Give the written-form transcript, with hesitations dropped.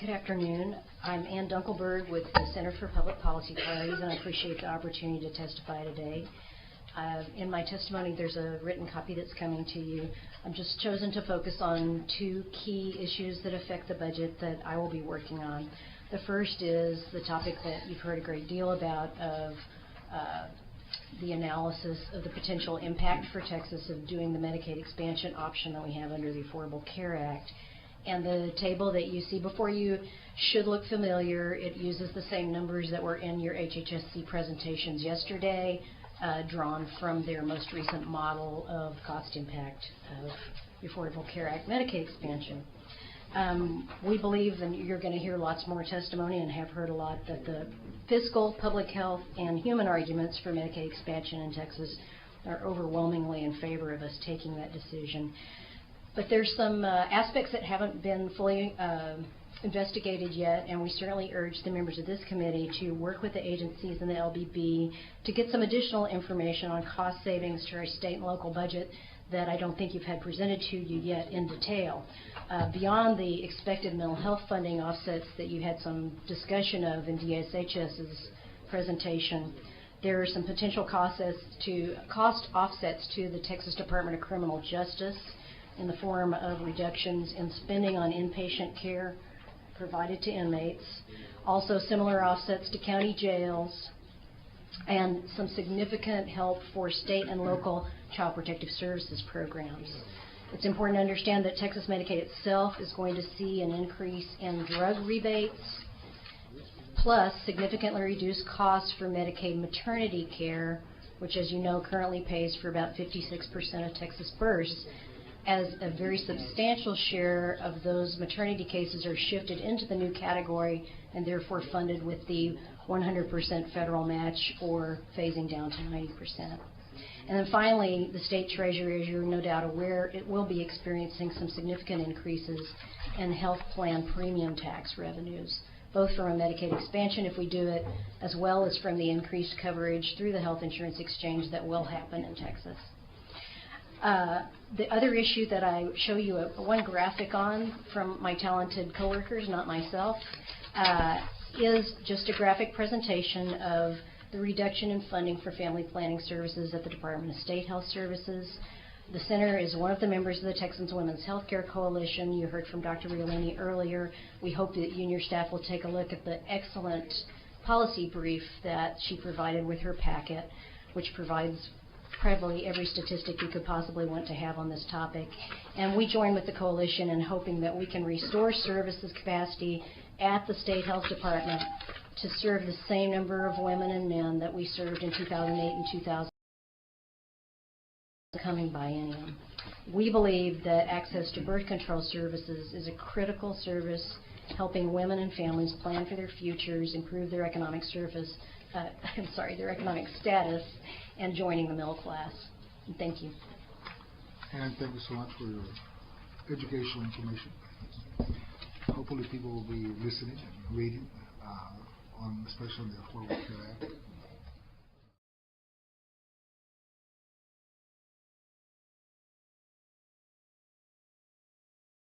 Good afternoon. I'm Ann Dunkelberg with the Center for Public Policy Priorities, and I appreciate the opportunity to testify today. In my testimony, there's a written copy that's coming to you. I've just chosen to focus on two key issues that affect the budget that I will be working on. The first is the topic that you've heard a great deal about of the analysis of the potential impact for Texas of doing the Medicaid expansion option that we have under the Affordable Care Act. And the table that you see before you should look familiar. It uses the same numbers that were in your HHSC presentations yesterday, drawn from their most recent model of cost impact of the Affordable Care Act Medicaid expansion. We believe, and you're going to hear lots more testimony and have heard a lot, that the fiscal, public health, and human arguments for Medicaid expansion in Texas are overwhelmingly in favor of us taking that decision. But there's some aspects that haven't been fully investigated yet, and we certainly urge the members of this committee to work with the agencies and the LBB to get some additional information on cost savings to our state and local budget that I don't think you've had presented to you yet in detail. Beyond the expected mental health funding offsets that you had some discussion of in DSHS's presentation, there are some potential cost offsets to the Texas Department of Criminal Justice in the form of reductions in spending on inpatient care provided to inmates, also similar offsets to county jails, and some significant help for state and local child protective services programs. It's important to understand that Texas Medicaid itself is going to see an increase in drug rebates, plus significantly reduced costs for Medicaid maternity care, which, as you know, currently pays for about 56% of Texas births, as a very substantial share of those maternity cases are shifted into the new category and therefore funded with the 100% federal match or phasing down to 90%. And then finally, the state treasury, as you're no doubt aware, it will be experiencing some significant increases in health plan premium tax revenues, both from a Medicaid expansion if we do it, as well as from the increased coverage through the health insurance exchange that will happen in Texas. The other issue that I show you one graphic on from my talented coworkers, not myself, is just a graphic presentation of the reduction in funding for family planning services at the Department of State Health Services. The center is one of the members of the Texas Women's Healthcare Coalition. You heard from Dr. Riolini earlier. We hope that you and your staff will take a look at the excellent policy brief that she provided with her packet, which provides probably every statistic you could possibly want to have on this topic. And we join with the coalition in hoping that we can restore services capacity at the State Health Department to serve the same number of women and men that we served in 2008 and 2000 coming biennium. We believe that access to birth control services is a critical service helping women and families plan for their futures, improve their economic their economic status, and joining the middle class. And thank you. And thank you so much for your educational information. Hopefully people will be listening and reading, especially on the Affordable Care Act.